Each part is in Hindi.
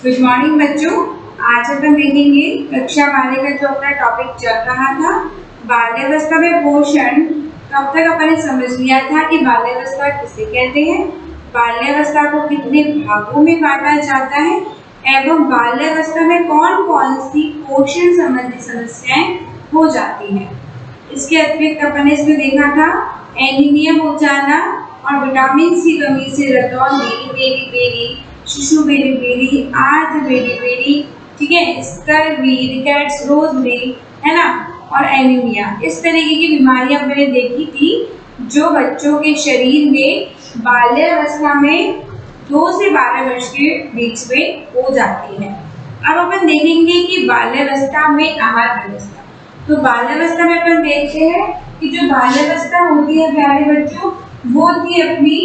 गुड मॉर्निंग बच्चों। आज अपन देखेंगे कक्षा 12 का जो अपना टॉपिक चल रहा था बाल्यावस्था में पोषण। तो अब तक अपन ने समझ लिया था कि बाल्यावस्था किसे कहते हैं, बाल्यावस्था को कितने भागों में बांटा जाता है एवं बाल्यावस्था में कौन कौन सी पोषण संबंधी समस्याएं हो जाती हैं। इसके अतिरिक्त अपन ने इसमें देखा था एनीमिया हो जाना और विटामिन सी कमी से रतौंध बेरी बेरी, शिशु बेरी बेरी, आर्द्र बेरी बेरी, ठीक है, स्कर्वी, रिकेट्स, रोजबेरी, है ना, और एनीमिया, इस तरीके की बीमारियां मैंने देखी थी जो बच्चों के शरीर में बाल्यावस्था में 2 से 12 वर्ष के बीच में हो जाती है। अब अपन देखेंगे कि बाल्यावस्था में आहार व्यवस्था। तो बाल्यावस्था में अपन देखते हैं कि जो बाल्यावस्था होती है प्यारे बच्चों, वो होती है अपनी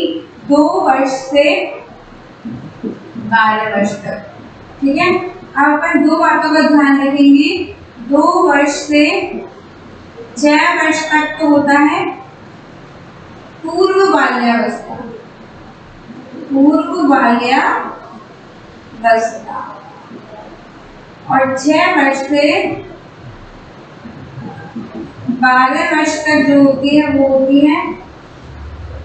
2 वर्ष से 12 वर्ष तक, ठीक है। अब अपन 2 बातों का ध्यान रखेंगे। 2 वर्ष से 6 वर्ष तक तो होता है पूर्व बाल्यावस्था, पूर्व बाल्यावस्था, और 6 वर्ष से 12 वर्ष तक जो होती है वो होती है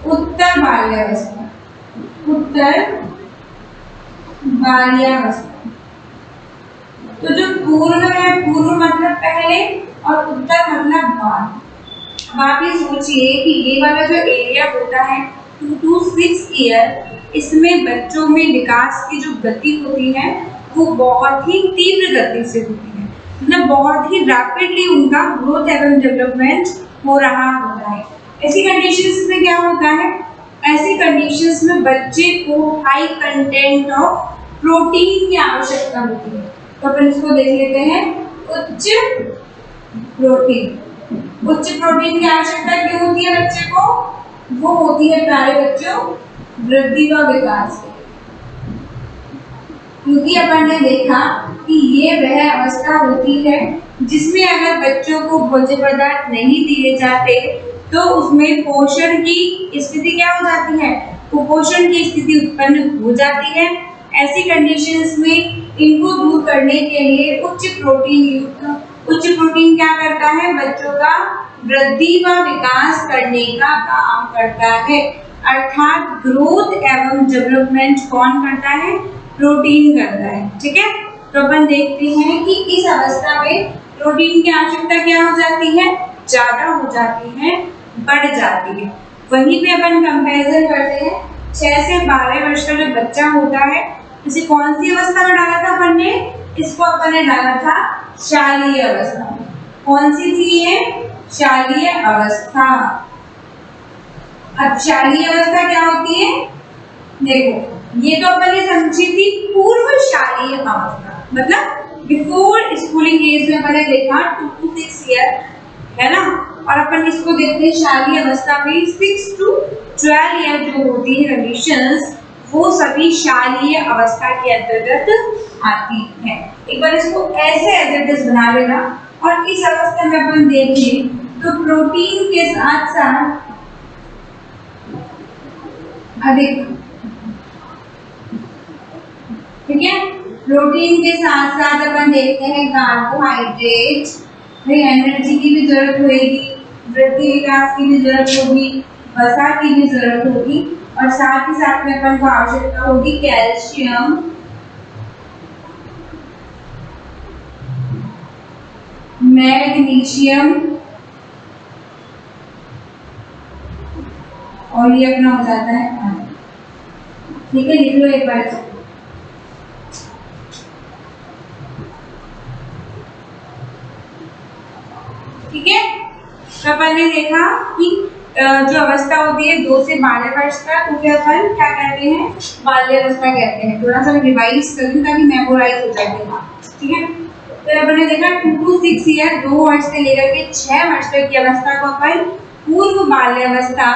उत्तर बाल्यावस्था, उत्तर बाल्यावस्था। तो जो पूर्व है, पूर्व मतलब पहले और उत्तर मतलब बाद। अब आप ये सोचिए कि ये वाला जो एरिया होता है 2 to 6 ईयर, इसमें बच्चों में विकास की जो गति होती है वो बहुत ही तीव्र गति से होती है, मतलब बहुत ही रैपिडली उनका ग्रोथ एवं डेवलपमेंट हो रहा होता है। ऐसी कंडीशंस में क्या होता है, ऐसी कंडीशंस में बच्चे को हाई कंटेंट ऑफ प्रोटीन की आवश्यकता होती है। तो अपन इसको देख लेते हैं, उच्च प्रोटीन। उच्च प्रोटीन की आवश्यकता क्यों होती है बच्चे को? वो होती है प्यारे बच्चों वृद्धि व विकास के, क्योंकि अपन ने देखा कि ये वह अवस्था होती है जिसमें अगर बच्चों को भोज्य पदार्थ नहीं दिए जाते तो उसमें पोषण की स्थिति क्या हो जाती है, कुपोषण की स्थिति उत्पन्न हो जाती है। ऐसी कंडीशंस में इनको दूर करने के लिए उच्च प्रोटीन क्या करता है, बच्चों का वृद्धि व विकास करने का काम करता है। अर्थात ग्रोथ एवं डेवलपमेंट कौन करता है, प्रोटीन करता है, ठीक है। तो अपन देखते हैं कि इस अवस्था में प्रोटीन की आवश्यकता क्या हो जाती है, ज्यादा हो जाती है, बढ़ जाती है। वहीं पे अपन कंपैरिजन करते हैं 6 से 12 वर्ष का जो बच्चा होता है, इसे कौन सी अवस्था में डाला था अपन ने, इसको अपन ने डाला था शालीय अवस्था में। कौन सी थी ये, शालीय अवस्था। अब शालीय अवस्था क्या होती है, देखो ये तो अपन ने समझी थी पूर्व शालीय अवस्था, मतलब बिफोर स्कूलिंग एज में अपन ने देखा 2 to 6 ईयर, है ना। और अपन इसको देखते हैं शालीय अवस्था में 6 to 12 ईयर जो होती है कंडीशंस, वो सभी शालीय अवस्था के अंतर्गत आती है। एक बार इसको ऐसे एज इट इज बना लेना। और इस अवस्था में अपन देखें तो प्रोटीन के साथ साथ अधिक, ठीक है, प्रोटीन के साथ साथ अपन देखते हैं कार्बोहाइड्रेट, भाई एनर्जी की भी जरूरत होगी, वृद्धि विकास की भी जरूरत होगी, वसा की भी जरूरत होगी, और साथ ही साथ में अपन को आवश्यकता होगी कैल्शियम, मैग्नीशियम, और ये अपना हो जाता है पानी, ठीक है। लिख लो एक बार, ठीक है। तो अपन ने देखा कि जो अवस्था होती है 2 से 12 वर्ष तक, उसे अपन क्या कहते हैं, बाल्यावस्था कहते हैं। थोड़ा सा रिवाइज कर दूं ताकि मेमोराइज हो जाएगा, ठीक है। तो अपन ने देखा 2 to 6 ईयर, 2 वर्ष से लेकर के 6 वर्ष तक की अवस्था को अपन पूर्व बाल्यावस्था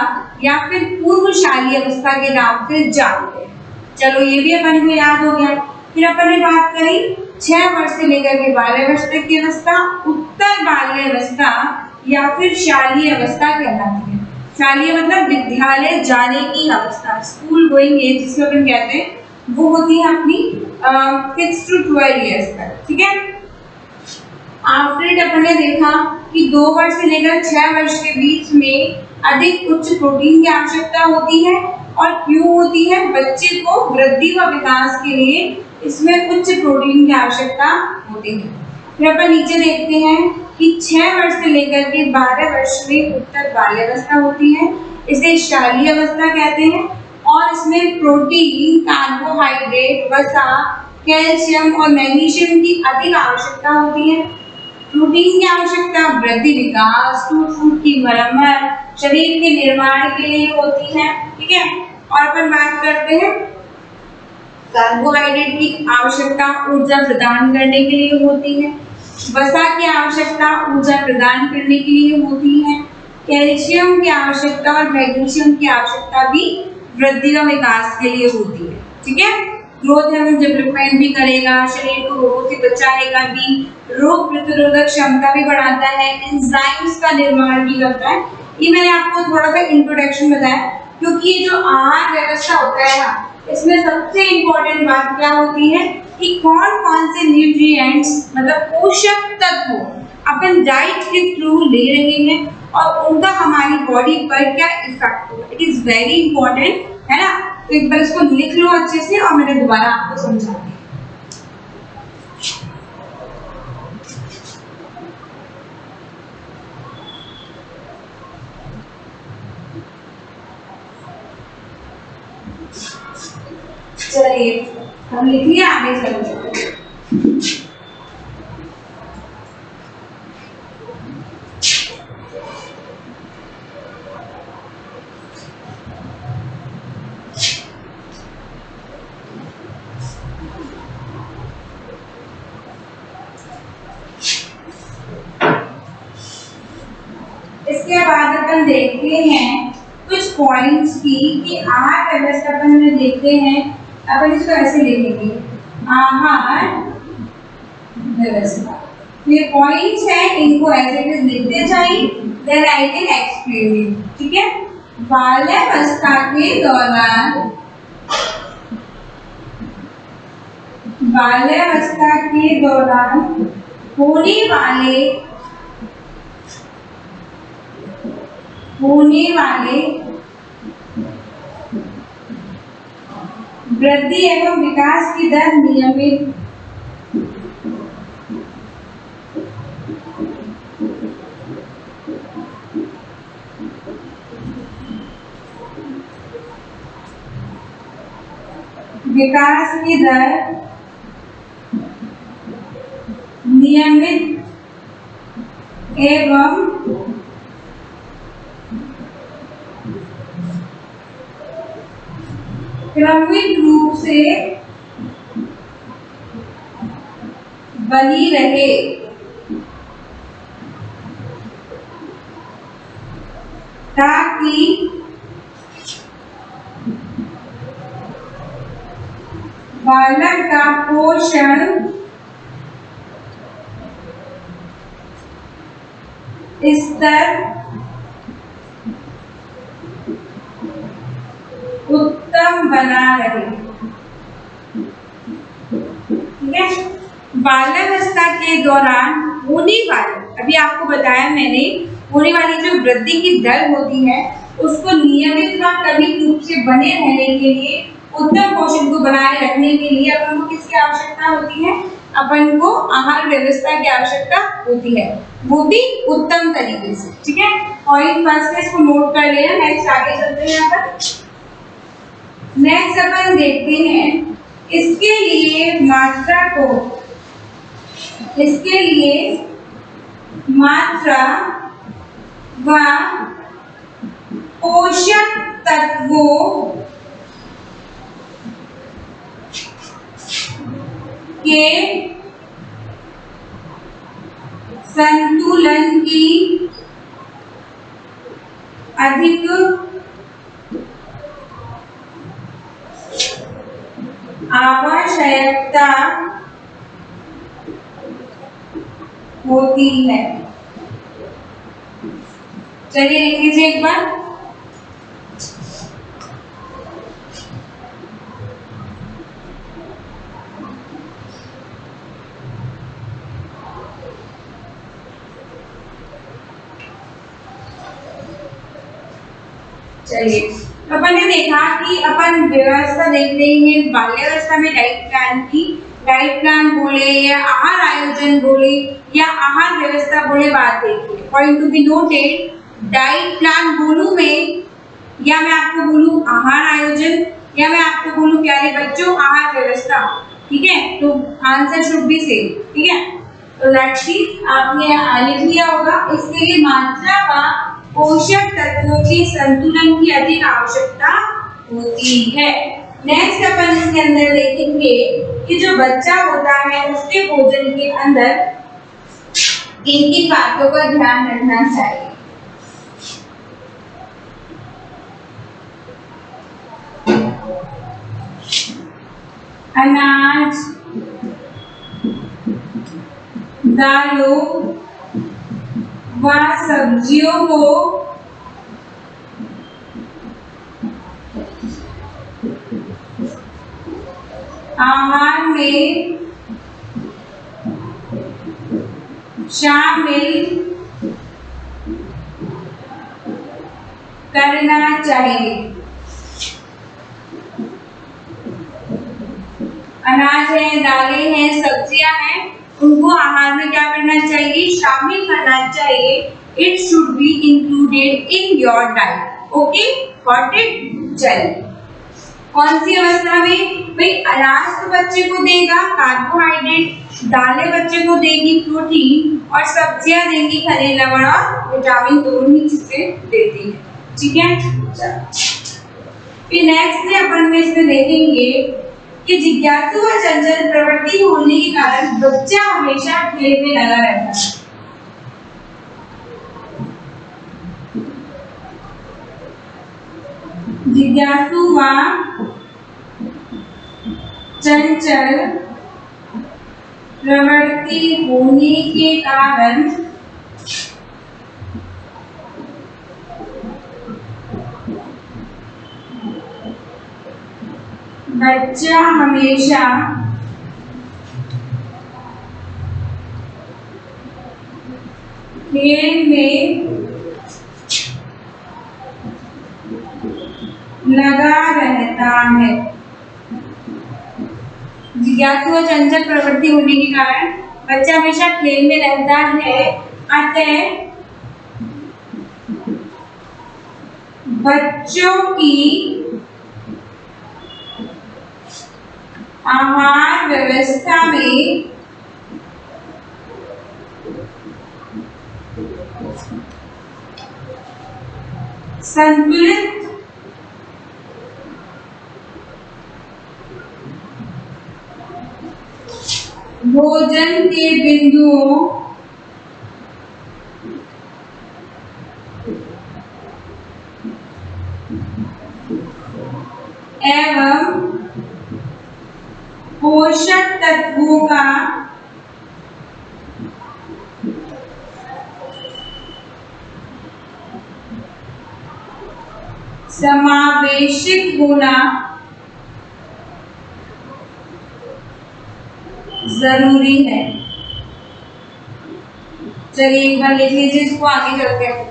या फिर पूर्व शालीय अवस्था के नाम से जानते हैं। चलो ये भी अपन को याद हो गया। फिर अपन ने बात करी 6 वर्ष से लेकर के 12 वर्ष तक की अवस्था, उत्तर बाल्यावस्था या फिर शालीय अवस्था कहलाती है। शालीय मतलब विद्यालय जाने की अवस्था, स्कूल गोइंग एज जिसको अपन कहते हैं, वो होती है अपनी 6 to 12 ईयर्स तक, ठीक है। आफ्टर इट अपन ने देखा कि 2 वर्ष से लेकर 6 वर्ष के बीच में अधिक उच्च प्रोटीन की आवश्यकता होती है। और क्यों होती है? बच्चे को वृद्धि व विकास के लिए इसमें उच्च प्रोटीन की आवश्यकता होती है। फिर अपन नीचे देखते हैं कि 6 वर्ष से लेकर के 12 वर्ष में उत्तर बाल्यावस्था होती है, इसे शालीय अवस्था कहते हैं। और इसमें प्रोटीन, कार्बोहाइड्रेट, वसा, कैल्शियम और मैग्नीशियम की अधिक आवश्यकता होती है। प्रोटीन की आवश्यकता वृद्धि, विकास, टूट-फूट की मरम्मत, शरीर के निर्माण के लिए होती है, ठीक है। और अपन बात करते हैं कार्बोहाइड्रेट की आवश्यकता ऊर्जा प्रदान करने के लिए होती है। वसा की आवश्यकता ऊर्जा प्रदान करने के लिए होती है। कैल्शियम की आवश्यकता और मैग्नीशियम की आवश्यकता भी वृद्धि व विकास के लिए होती है, ठीक है। ग्रोथ एवं डेवलपमेंट भी करेगा, शरीर को रोगों से बचाएगा भी, रोग प्रतिरोधक क्षमता भी बढ़ाता है, एंजाइम्स का निर्माण भी करता है। ये मैंने आपको थोड़ा सा इंट्रोडक्शन बताया, क्योंकि ये जो आहार व्यवस्था होता है ना, इसमें सबसे इम्पोर्टेंट बात क्या होती है कि कौन कौन से न्यूट्रिएंट्स मतलब पोषक तत्व अपन डाइट के थ्रू ले रहे हैं और उनका हमारी बॉडी पर क्या इफेक्ट होगा। इट इज वेरी इंपॉर्टेंट, है ना। तो एक बार इसको लिख लो अच्छे से और मैंने दोबारा आपको समझा दिया। चलिए हम लिख लिया, आगे चलो। इसके बाद अपन देखते हैं कुछ पॉइंट्स की कि आहार व्यवस्था अपन में देखते हैं। अपन इसको ऐसे लिखेंगे, आहार व्यवस्था। ये पॉइंट्स हैं, इनको ऐसे लिखते जाइए, then I can explain you, ठीक है। बाल्यावस्था के दौरान, बाल्यावस्था के दौरान होने वाले वृद्धि एवं विकास की दर नियमित विकास की दर नियमित एवं क्रमिक रूप से बनी रहे, ताकि बालक का पोषण स्तर उत्तम बना रहे, ठीक है। बाल्यावस्था के दौरान होने वाली, अभी आपको बताया मैंने, होने वाली जो वृद्धि की दर होती है उसको नियमित व क्रमिक रूप से बने रहने के लिए, उत्तम पोषण को बनाए रखने के लिए अपन को किसकी आवश्यकता होती है? अपन को आहार व्यवस्था की आवश्यकता होती है, वो भी उत्तम तरीके से, ठीक है। पॉइंट फर्स्ट है, इसको नोट कर लेना। नेक्स्ट आगे चलते हैं अपन। नेक्स्ट अपन देखते हैं इसके लिए मात्रा व पोषक तत्वों के संतुलन की अधिक आवश्यकता होती है। चलिए लिख लीजिए एक बार। चलिए, तो अपन ने देखा कि अपन व्यवस्था देख रहे हैं बाल्यावस्था में डाइट प्लान की। डाइट प्लान बोले या आहार आयोजन बोले या आहार व्यवस्था बोले, बात देखिए point to be noted. Diet plan बोलूं मैं या मैं आपको बोलूं आहार आयोजन या मैं आपको बोलूं प्यारे बच्चों आहार व्यवस्था, ठीक है, तो आंसर शुड बी सेम, ठीक है। तो लेट्स सी, आपने लिख लिया होगा। इसके लिए मात्रा व पोषक तत्वों के संतुलन की अधिक आवश्यकता होती है। नेक्स्ट अपन इसके अंदर देखेंगे कि जो बच्चा होता है उसके भोजन के अंदर किन किन बातों का ध्यान रखना चाहिए। अनाज, दालों व सब्जियों को आहार में शामिल करना चाहिए। अनाज है, दालें हैं, सब्जियां हैं, उनको आहार में क्या करना चाहिए, शामिल करना चाहिए। It should be included in your diet. Okay, got it. चलिए, कौन सी अवस्था में? भाई अनाज तो बच्चे को देगा कार्बोहाइड्रेट, दालें बच्चे को देगी प्रोटीन, और सब्जियां देंगी खनिज लवण और विटामिन, दोनों ही चीजें देती है, ठीक है। फिर नेक्स्ट में अपन में इसमें देखेंगे कि जिज्ञासु व चंचल प्रवृत्ति होने के कारण बच्चा हमेशा खेल में लगा रहता है। जिज्ञासु व चंचल प्रवृत्ति होने के कारण बच्चा हमेशा खेल में लगा रहता है। जिज्ञासु और चंचल प्रवृत्ति होने के कारण बच्चा हमेशा खेल में रहता है। अतः बच्चों की आहार व्यवस्था में संतुलित भोजन के बिंदुओं एवं पोषक तत्वों का समावेशित होना जरूरी है। चलिए एक बार लिख लीजिए, इसको आगे चलते हैं।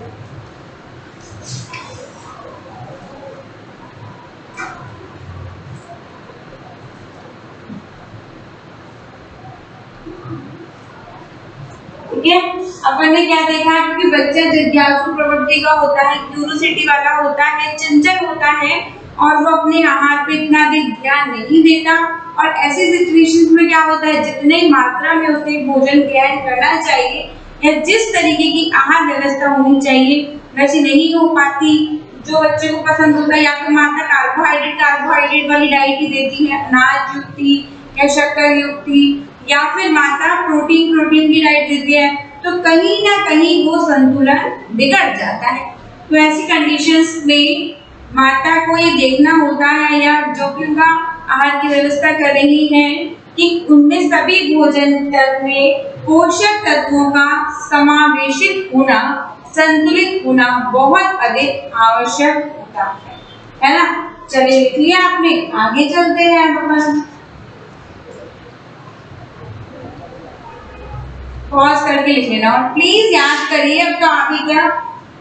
ठीक है, अपन ने क्या देखा, क्योंकि बच्चा जिज्ञासु प्रवृत्ति का होता है, क्यूरियोसिटी वाला होता है, चंचल होता है और वो अपने आहार पे इतना अधिक ध्यान नहीं देता। और ऐसी सिचुएशंस में क्या होता है, जितने मात्रा में उसे भोजन ग्रहण करना चाहिए या जिस तरीके की आहार व्यवस्था होनी चाहिए वैसी नहीं हो पाती। जो बच्चे को पसंद होता है, या फिर माता कार्बोहाइड्रेट वाली डाइट ही देती है, अनाज युक्ति या शक्कर युक्ति, या फिर माता प्रोटीन की डाइट देती है, तो कहीं ना कहीं वो संतुलन बिगड़ जाता है। तो ऐसी कंडीशंस में माता को ये देखना होता है, या जो भी उनका आहार की व्यवस्था कर रही है, कि उनमें सभी भोजन में पोषक तत्वों का समावेशित होना, संतुलित होना बहुत अधिक आवश्यक होता है ना। चलिए लिख लिया आपने, आगे चलते हैं। पॉज करके लिख लेना और प्लीज याद करिए, अब तो आप ही का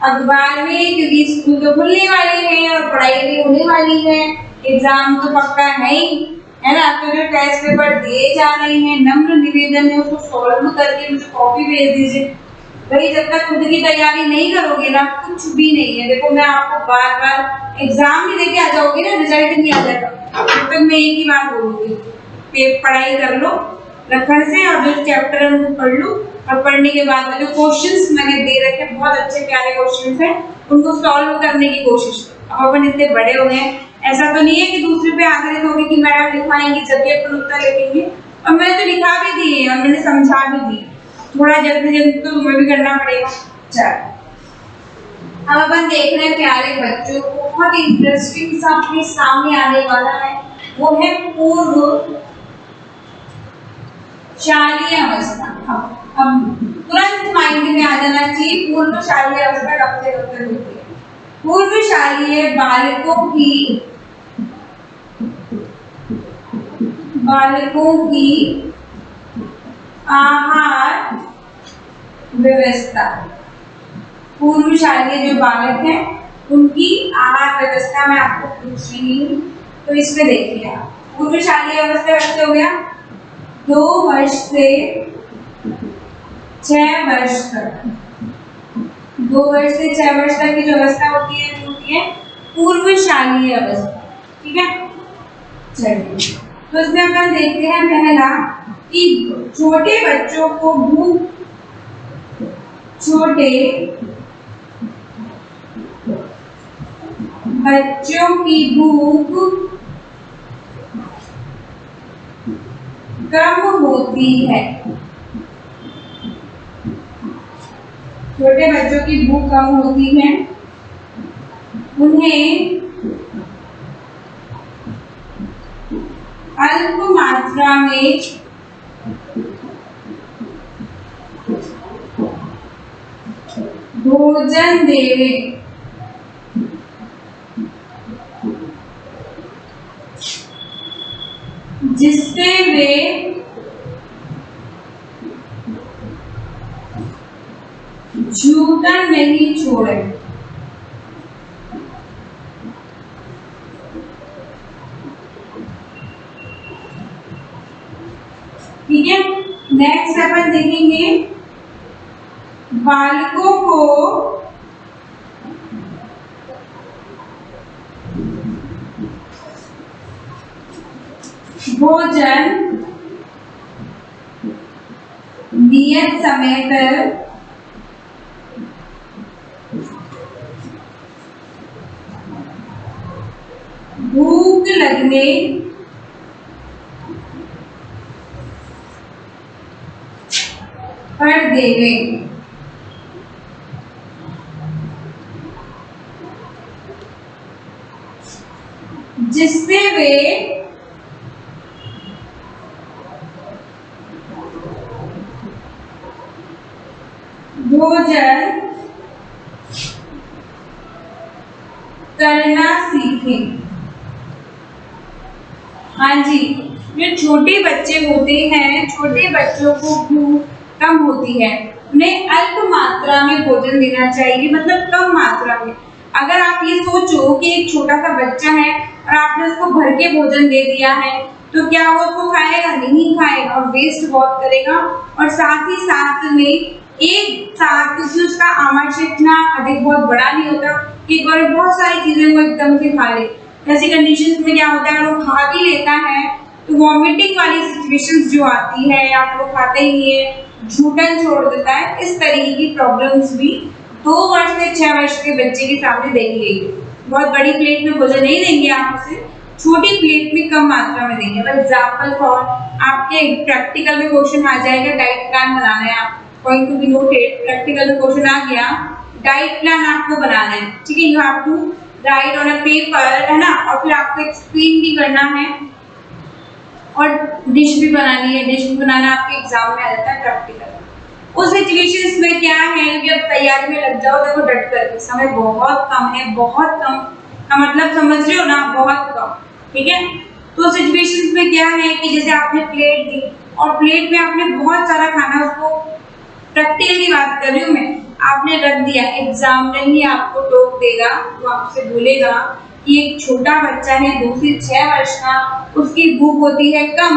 अखबार में, क्योंकि स्कूल तो खुलने वाले हैं और पढ़ाई भी होने वाली है, एग्जाम तो पक्का है ही, है ना। तो जो टेस्ट पेपर दिए जा रहे हैं, नम्र निवेदन है उसको सॉल्व करके मुझे कॉपी भेज दीजिए। भाई जब तक खुद की तैयारी नहीं करोगे ना, कुछ भी नहीं है। देखो मैं आपको बार बार एग्जाम भी देके आ जाओगे ना, रिजल्ट नहीं आ जाएगा, तब तक मैं एक ही बात बोलूंगी, पढ़ाई कर लो रखने से, और जो चैप्टर है उनको पढ़ लो, और पढ़ने के बाद में जो क्वेश्चंस मैंने दे रखे बहुत अच्छे प्यारे क्वेश्चंस हैं, उनको सॉल्व करने की कोशिश करो। अब अपन इतने बड़े हो गए, ऐसा तो नहीं है कि दूसरे पे आधारित होगी कि मैडम लिखवाएंगी जब भी अपन उत्तर लिखेंगे, और मैंने तो लिखा भी दिए और मैंने समझा भी दी, थोड़ा जल्दी जल्दी तो तुम्हें भी करना पड़ेगा। चल अब अपन देख रहे हैं प्यारे बच्चों, बहुत इंटरेस्टिंग सा अपने सामने आने वाला है, वो है पूर्व शालीय अवस्था। अब तुरंत माइंड में आ जाना चाहिए पूर्व शालीय अवस्था कब से कब तक होती है। पूर्व शालीय बालकों की आहार व्यवस्था, पूर्व शालीय जो बालक हैं उनकी आहार व्यवस्था मैं आपको पूछ रही हूँ। तो इसमें देखिए आप, पूर्व शालीय अवस्था कैसे हो गया, 2 वर्ष से 6 वर्ष तक, 2 वर्ष से 6 वर्ष तक की जो अवस्था होती है पूर्व शालीय अवस्था। ठीक है, चलिए तो इसमें अपन देखते हैं पहला कि छोटे बच्चों को भूख, छोटे बच्चों की भूख कम होती है, छोटे बच्चों की भूख कम होती है, उन्हें अल्प मात्रा में भोजन देवें, जिससे वे जूठन नहीं छोड़े। ठीक है, नेक्स्ट अपन देखेंगे बालकों को भोजन नियत समय पर भूख लगने पर देवें, जिससे वे भोजन करना सीखें। हाँ जी, जो छोटे बच्चे होते हैं, छोटे बच्चों को भूख कम होती है, उन्हें अल्प मात्रा में भोजन देना चाहिए, मतलब कम मात्रा में। अगर आप ये सोचो कि एक छोटा सा बच्चा है और आपने उसको भर के भोजन दे दिया है, तो क्या वो उसको खाएगा? नहीं खाएगा और वेस्ट बहुत करेगा, और साथ ही साथ में एक साथ, क्योंकि उसका आमाशय इतना अधिक बहुत बड़ा नहीं होता कि एक बार बहुत सारी चीजें वो एकदम से खा ले। ऐसी कंडीशंस में क्या होता है, अगर वो खा भी लेता है तो वॉमिटिंग वाली सिचुएशंस जो आती है, या फिर वो खाते ही नहीं है, झूठन छोड़ देता है, इस तरीके की प्रॉब्लम्स भी 2 वर्ष से 6 वर्ष के बच्चे के सामने देखी गई है। बहुत बड़ी प्लेट में भोजन नहीं देंगे आप उसे, छोटी प्लेट में कम मात्रा में देंगे। फॉर एग्जाम्पल फॉर आपके प्रैक्टिकल में क्वेश्चन आ जाएगा, डाइट प्लान बनाना है, आप point to be noted, practical में क्वेश्चन आ गया, डाइट प्लान आपको बनाना है। ठीक है, you have to write on a paper, है ना, और फिर आपको एक्सप्लेन भी करना है और डिश भी बनानी है। डिश भी बनाना आपके एग्जाम में आ जाता है प्रैक्टिकल। उस सिचुएशंस में क्या है कि अब तैयारी में लग जाओ, देखो डट करके, समय बहुत कम है, बहुत कम का मतलब समझ रहे हो ना, बहुत कम। ठीक है, तो सिचुएशंस में क्या है कि जैसे आपने प्लेट दी और प्लेट में आपने बहुत सारा खाना, उसको प्रैक्टिकल की बात कर रही हूँ मैं, आपने रख दिया, एग्जामिनर ही आपको टोक देगा, वो आपसे बोलेगा कि एक छोटा बच्चा है 2 से 6 वर्ष का, उसकी भूख होती है कम,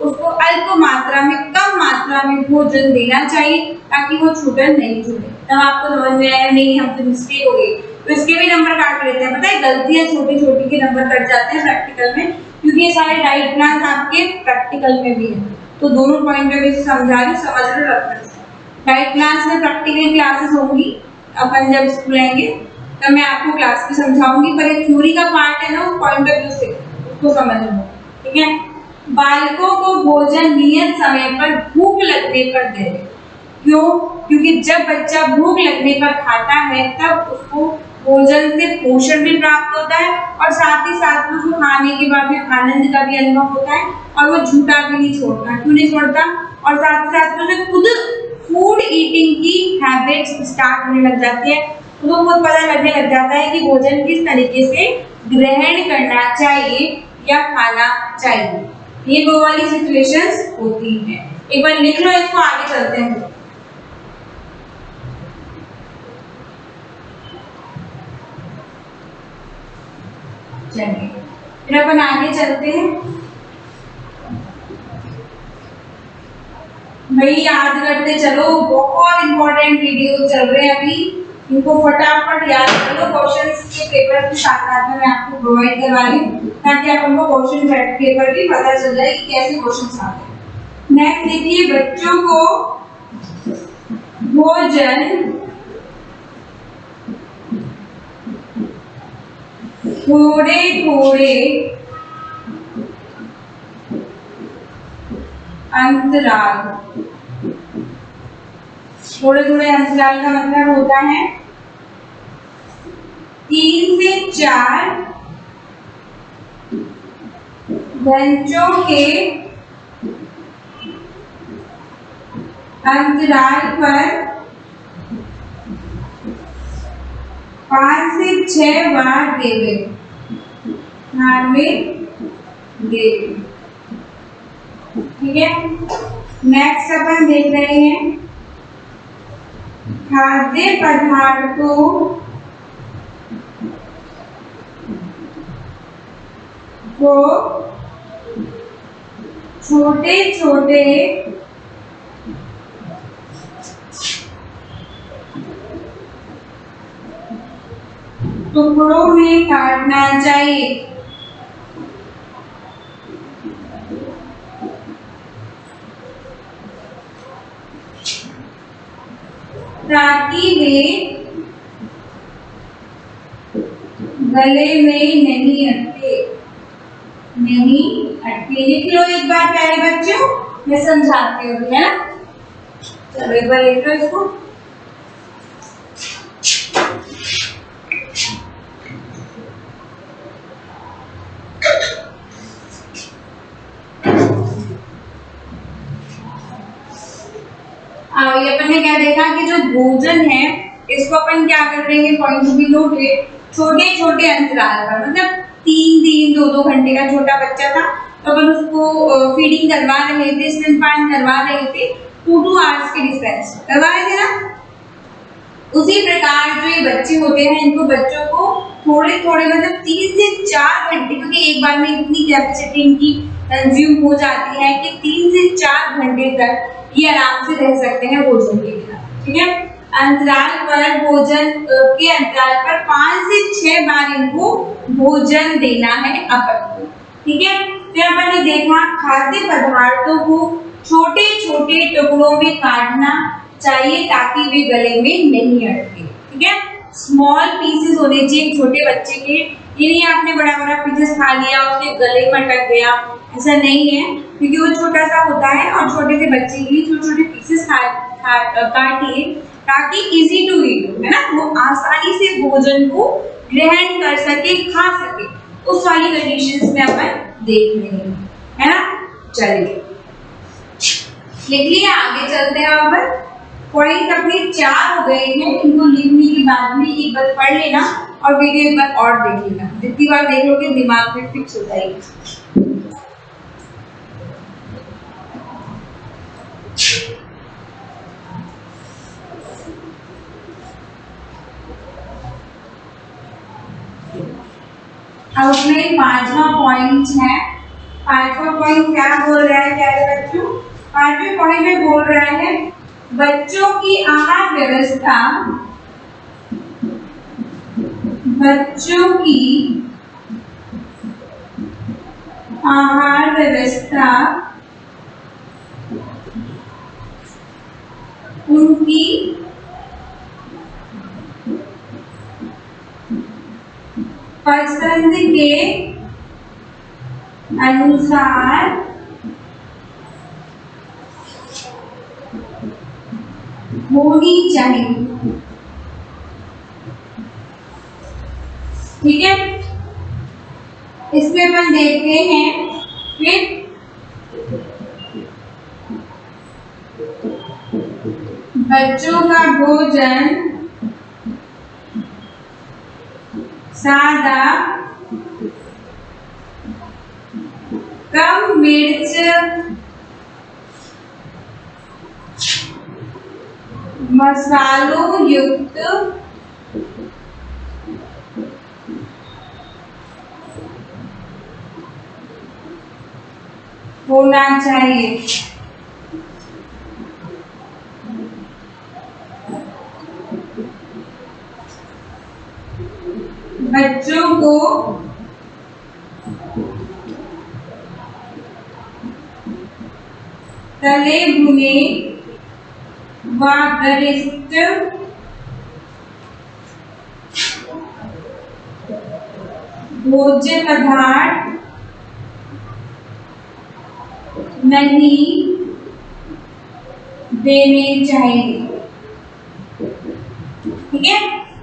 उसको अल्प मात्रा में, कम मात्रा में भोजन देना चाहिए ताकि वो छूटा नहीं छूटे। तब आपको समझ में आया नहीं हमसे मिस्टेक हो गई, तो इसके भी नंबर काट लेते हैं। पता है गलतियां छोटी छोटी के नंबर कट जाते हैं प्रैक्टिकल में, क्योंकि ये सारे डाइट प्लान आपके प्रैक्टिकल में भी है। तो दोनों पॉइंट ऑफ व्यू से समझा रही, समझ रहे रखना। डाइट क्लास में प्रैक्टिकल क्लासेस होंगी, अपन जब स्कूल आएंगे तब मैं आपको क्लास में समझाऊंगी, पर एक थ्योरी का पार्ट है ना, उस पॉइंट ऑफ व्यू से उसको समझ लो, ठीक है। बालकों को भोजन नियत समय पर भूख लगने पर दें। क्यों? क्योंकि जब बच्चा भूख लगने पर खाता है तब उसको भोजन से पोषण भी प्राप्त होता है और साथ ही साथ उसको खाने के बाद में आनंद का भी अनुभव होता है और वो झूठा भी नहीं छोड़ता। क्यों नहीं छोड़ता? और साथ ही साथ उसे खुद फूड ईटिंग की हैबिट्स स्टार्ट होने लग जाती है, उसको खुद पता लगने लग जाता है कि भोजन किस तरीके से ग्रहण करना चाहिए या खाना चाहिए। ये वो वाली सिचुएशंस होती है। एक बार लिख लो इसको, आगे चलते हैं। चलिए फिर अपन आगे चलते हैं। भाई याद करते चलो, बहुत इंपॉर्टेंट वीडियो चल रहे हैं अभी, इनको फटाफट याद कर लो। क्वेश्चंस के पेपर के साथ साथ में मैं आपको प्रोवाइड करवा रही हूँ ताकि आपको क्वेश्चन पेपर भी पता चल जाए कि कैसे क्वेश्चंस आते हैं। नेक्स्ट देखिए, बच्चों को भोजन थोड़े थोड़े अंतराल, थोड़े थोड़े अंतराल का मतलब होता है 3 से 4 घंटों के अंतराल पर 5 से 6 बार देवे, ध्यान में देवे, ठीक है। नेक्स्ट अपन देख रहे हैं खाद्य पदार्थों को छोटे छोटे टुकड़ों में काटना चाहिए ताकि वे गले में नहीं अटके, नहीं अटके। लिख लो एक बार प्यारे बच्चों, मैं समझाती हूँ, है ना। चलो एक बार लिख लो इसको। ये अपन ने क्या देखा कि जो भोजन है इसको अपन क्या कर देंगे, पॉइंट भी नोट है, छोटे छोटे अंतराल पर, मतलब 3-3 2-2 घंटे का छोटा बच्चा था तो अपन उसको फीडिंग करवा रहे थे, स्तनपान करवा रहे थे 2-2 आवर्स के डिस्टेंस करवा रहे थे ना। उसी प्रकार जो ये बच्चे होते हैं इनको बच्चों को थोड़े थोड़े मतलब 3 से 4 घंटे, क्योंकि एक बार में इतनी कैपेसिटी इनकी कंज्यूम हो जाती है कि 3 से 4 घंटे तक ये आराम से रह सकते हैं भोजन के बिना, ठीक है। अंतराल पर भोजन के अंतराल पर 5 से 6 बार इनको भोजन देना है अपन को, ठीक है। फिर अपन ने देखा खाद्य पदार्थों को छोटे छोटे टुकड़ों में काटना चाहिए ताकि वे गले में नहीं अटके, ठीक है। स्मॉल पीसेस होने चाहिए छोटे बच्चे के, ये नहीं आपने बड़ा बड़ा पीसेस खा लिया उसके गले में अटक गया, ऐसा नहीं है, क्योंकि वो छोटा सा होता है और छोटे से बच्चे के लिए छोटे छोटे पीसेस काटिए ताकि इजी टू ईट, है ना, वो आसानी से भोजन को ग्रहण कर सके, खा सके, उस वाली कंडीशंस में अपन देख रहे हैं, है ना। चलिए लिख लिया, आगे चलते हैं। अब पॉइंट अपने 4 हो गए हैं, इनको लिखने के बाद में एक बार पढ़ लेना और वीडियो एक बार और देख लेना, जितनी बार देख लोगे दिमाग में फिक्स हो जाएगी। अब अपना ये 5वां पॉइंट है। 5वां पॉइंट क्या बोल रहा है प्यारे बच्चों? 5वें पॉइंट में बोल रहा है बच्चों की आहार व्यवस्था, बच्चों की आहार व्यवस्था उनकी पसंद के अनुसार होनी चाहिए। ठीक है, इसमें अपन देखते हैं फिर बच्चों का भोजन सादा, कम मिर्च, मसालों युक्त होना चाहिए। बच्चों को तले भुने व गरिष्ठ भोज्य पदार्थ नहीं देने चाहिए। ठीक है,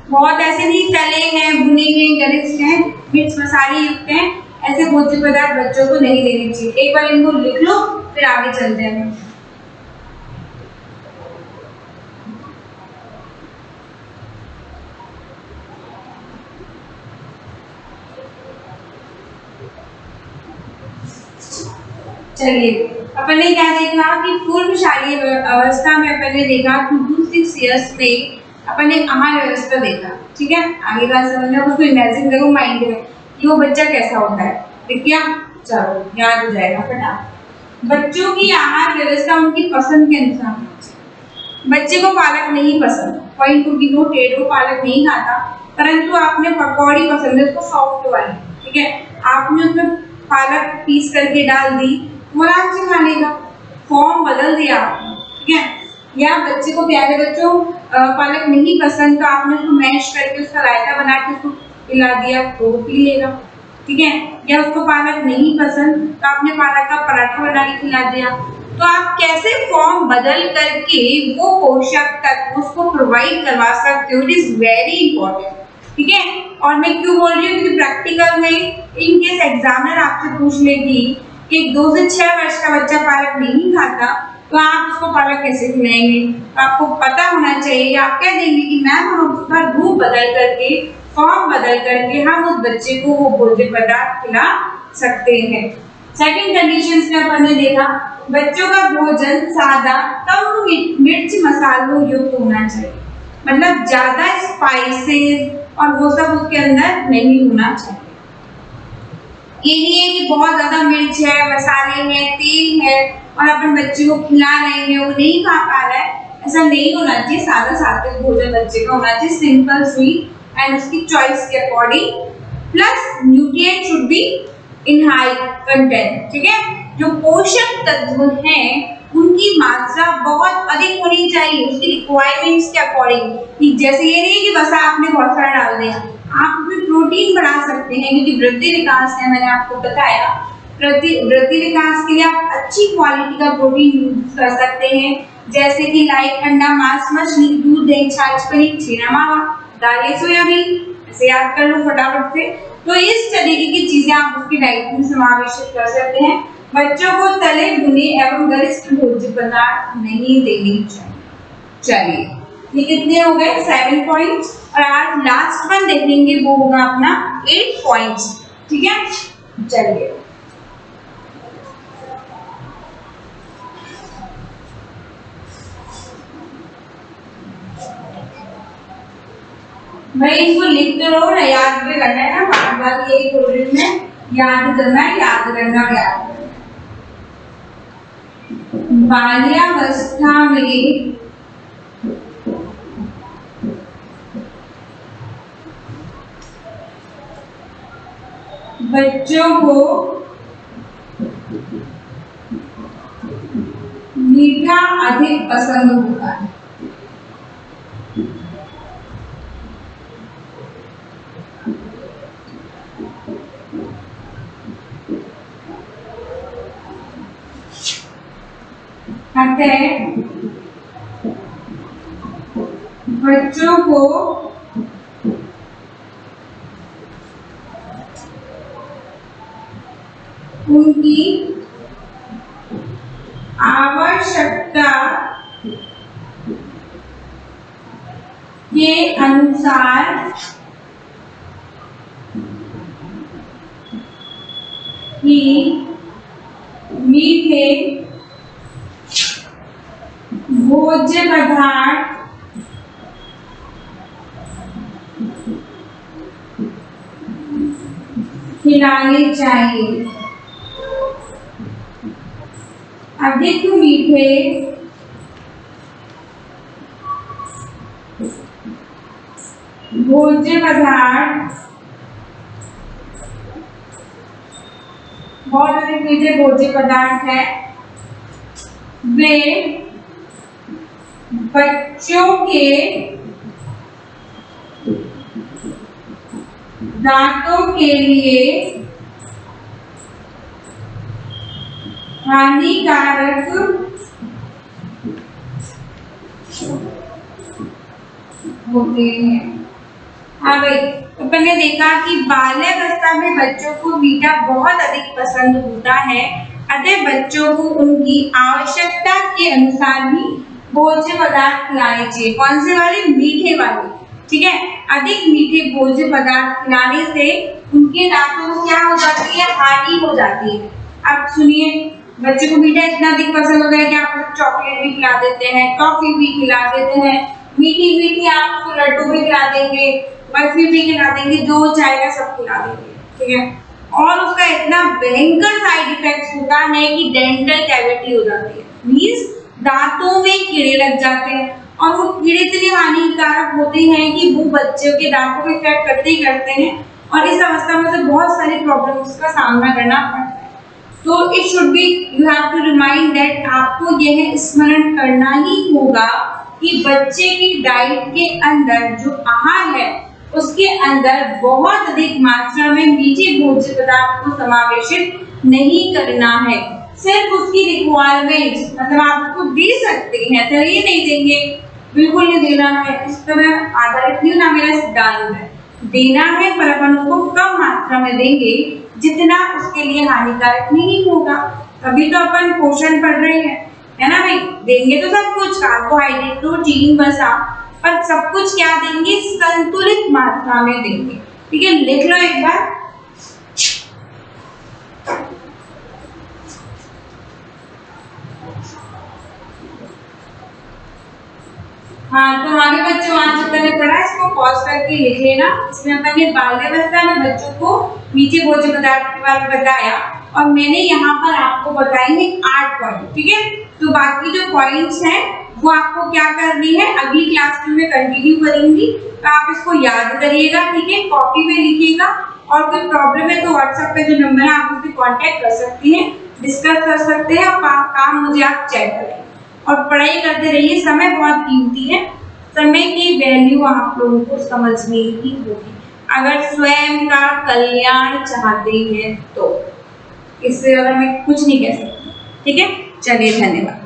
बहुत ऐसे नहीं तले हैं, भुने हैं, गरिष्ठ हैं, मिर्च मसाले युक्त हैं, ऐसे भोज्य पदार्थ बच्चों को नहीं देने चाहिए। एक बार इनको लिख लो फिर आगे चलते हैं। चलिए, अपन ने क्या देखा कि पूर्व शालीय अवस्था में अपन ने देखा 2 to 6 इयर्स में अपन ने आहार व्यवस्था देखा। ठीक है, आगे का समझना, उसको इमेजिन करो माइंड में कि वो बच्चा कैसा होता है। ठीक है, चलो याद हो जाएगा फटाफट। बच्चों की आहार व्यवस्था उनकी पसंद के अनुसार होनी चाहिए। बच्चे को पालक नहीं पसंद, पॉइंट टू बी नोटेड, वो पालक नहीं खाता, परंतु आपने पकौड़ी पसंद है उसको सॉफ्ट वाली, ठीक है, आपने उसमें पालक पीस करके डाल दी, वो आराम से खा लेगा। फॉर्म बदल दिया आपने। ठीक है, या बच्चे को, प्यारे बच्चों, पालक नहीं पसंद तो आपने उसको मैश करके उसका रायता बना के उसको पिला दिया तो वो पी लेगा। ठीक है, या उसको पालक नहीं पसंद तो आपने पालक का पराठा बना के खिला दिया। तो आप कैसे फॉर्म बदल करके वो पोषक तत्व उसको प्रोवाइड करवा सकते हो, इट इज वेरी इंपॉर्टेंट। ठीक है, और मैं क्यों बोल रही हूँ, क्योंकि प्रैक्टिकल में इन केस एग्जामिनर आपसे पूछ लेगी कि 2 से 6 वर्ष का बच्चा पालक नहीं खाता तो आप उसको पालक कैसे खिलाएंगे। तो आपको पता होना चाहिए, आप कह देंगे कि मैम हम उसका रूप बदल करके, फॉर्म बदल करके हम उस बच्चे को वो भोज्य पदार्थ खिला सकते हैं। सेकंड कंडीशन में अपन ने देखा बच्चों का भोजन सादा, कम मिर्च मसालों युक्त होना चाहिए, मतलब ज्यादा स्पाइसेस और वो सब उसके अंदर नहीं होना चाहिए। ये नहीं है कि बहुत ज्यादा मिर्च है, मसाले हैं, तेल है और अपन बच्चे को खिला रहे हैं, वो नहीं खा पा रहा है, ऐसा नहीं होना चाहिए। सादा सात्विक भोजन बच्चे का होना चाहिए, सिंपल स्वीट एंड उसकी चॉइस के according, plus nutrient should be in high content. ठीक है, जो पोषक तत्व हैं उनकी मात्रा बहुत अधिक होनी चाहिए उसकी रिक्वायरमेंट्स के अकॉर्डिंग। जैसे ये नहीं कि बस आपने बहुत सारा डाल दिया, आप उसमें प्रोटीन बढ़ा सकते हैं, क्योंकि वृद्धि विकास है, मैंने आपको बताया वृद्धि विकास के लिए आप अच्छी क्वालिटी का प्रोटीन यूज कर सकते हैं, जैसे कि लाइक अंडा, मांस, मछली, दूध, दही, छाछ, पनीर, चीना मावा, दालें, सोयाबीन, ऐसे याद कर लो फटाफट से। तो इस तरीके की चीजें आप उसकी डाइट में समावेशित कर सकते हैं। बच्चों को तले भुने एवं गरिष्ठ भोज्य पदार्थ नहीं देनी चाहिए। चलिए, ये कितने हो गए? 7 पॉइंट्स, और आज लास्ट वन देखेंगे, वो होगा अपना 8 पॉइंट्स। ठीक है, चलिए भाई इसको लिख तो रहो ना, याद भी करना है ना, बार बार यही प्रोग्राम में याद करना है, याद करना है, याद करना। बाल्यावस्था में बच्चों को मीठा अधिक पसंद होता है। अतः बच्चों को उनकी आवश्यकता के अनुसार ही मीठे भोज्य पदार्थ खिलाने चाहिए। अधिक मीठे भोज्य पदार्थ, बहुत अधिक मीठे भोज्य पदार्थ है, वे बच्चों के दांतों के लिए हानिकारक होते हैं। हाँ भाई, तो अपन ने देखा कि बाल्यावस्था में बच्चों को मीठा बहुत अधिक पसंद होता है, अतः बच्चों को उनकी आवश्यकता के अनुसार ही भोज्य पदार्थ खिलाने चाहिए। कौन से वाले? मीठे वाले, ठीक है। अधिक मीठे भोज्य पदार्थ खिलाने से उनके दांतों को क्या हो जाती है? हानि हो जाती है। अब सुनिए, बच्चे को मीठा इतना अधिक पसंद होता है कि आप चॉकलेट भी खिला देते हैं, टॉफी भी खिला देते हैं, मीठी मीठी आप उसको लड्डू भी खिला देंगे, बर्फी भी खिला देंगे, जो चाहेगा सब खिला देंगे, ठीक है। और उसका इतना भयंकर साइड इफेक्ट होता है कि डेंटल कैविटी हो जाती है, मींस दांतों में कीड़े लग जाते हैं, और वो कीड़े इतने हानिकारक होते हैं कि वो बच्चों के दांतों को इफेक्ट करते ही करते हैं, और इस अवस्था में से बहुत सारी प्रॉब्लम्स का सामना करना पड़ता है। तो it should be, you have to remind that, आपको यह स्मरण करना ही होगा कि बच्चे की डाइट के अंदर जो आहार है उसके अंदर बहुत अधिक मात्रा में मीठे भोज्य पदार्थ को समावेशित नहीं करना है। सिर्फ उसकी रिक्वायरमेंट, मतलब आप उसको दे सकते हैं, तो ये नहीं देंगे, बिल्कुल नहीं देना है, इस तरह आधारित नहीं होना मेरा सिद्धांत है। देना है पर अपन उसको कम मात्रा में देंगे जितना उसके लिए हानिकारक नहीं होगा। अभी तो अपन पोषण पढ़ रहे हैं, है ना भाई। देंगे तो सब कुछ, कार्बोहाइड्रेट, प्रोटीन, वसा, पर सब कुछ क्या देंगे? संतुलित मात्रा में देंगे, ठीक है। लिख लो एक बार। हाँ, तो आगे बच्चों आज जो मैंने पढ़ा इसको पॉज करके लिख लेना। इसमें अपन ने बाल्यावस्था में बच्चों को मीठे भोज्य पदार्थ के बारे में बताया, और मैंने यहाँ पर आपको बताई है 8 पॉइंट, ठीक है। तो बाकी जो पॉइंट्स हैं वो आपको क्या करनी है, अगली क्लास में मैं कंटिन्यू करूंगी, तो आप इसको याद करिएगा, ठीक है। कॉपी में लिखिएगा, और कोई प्रॉब्लम है तो व्हाट्सएप पे जो नंबर है आप उससे कॉन्टेक्ट कर सकती हैं, डिस्कस कर सकते हैं, और काम मुझे आप चेक करें, और पढ़ाई करते रहिए। समय बहुत कीमती है, समय की वैल्यू आप लोगों को समझनी ही होगी अगर स्वयं का कल्याण चाहते हैं तो। इससे ज्यादा मैं कुछ नहीं कह सकती, ठीक है। चलिए, धन्यवाद।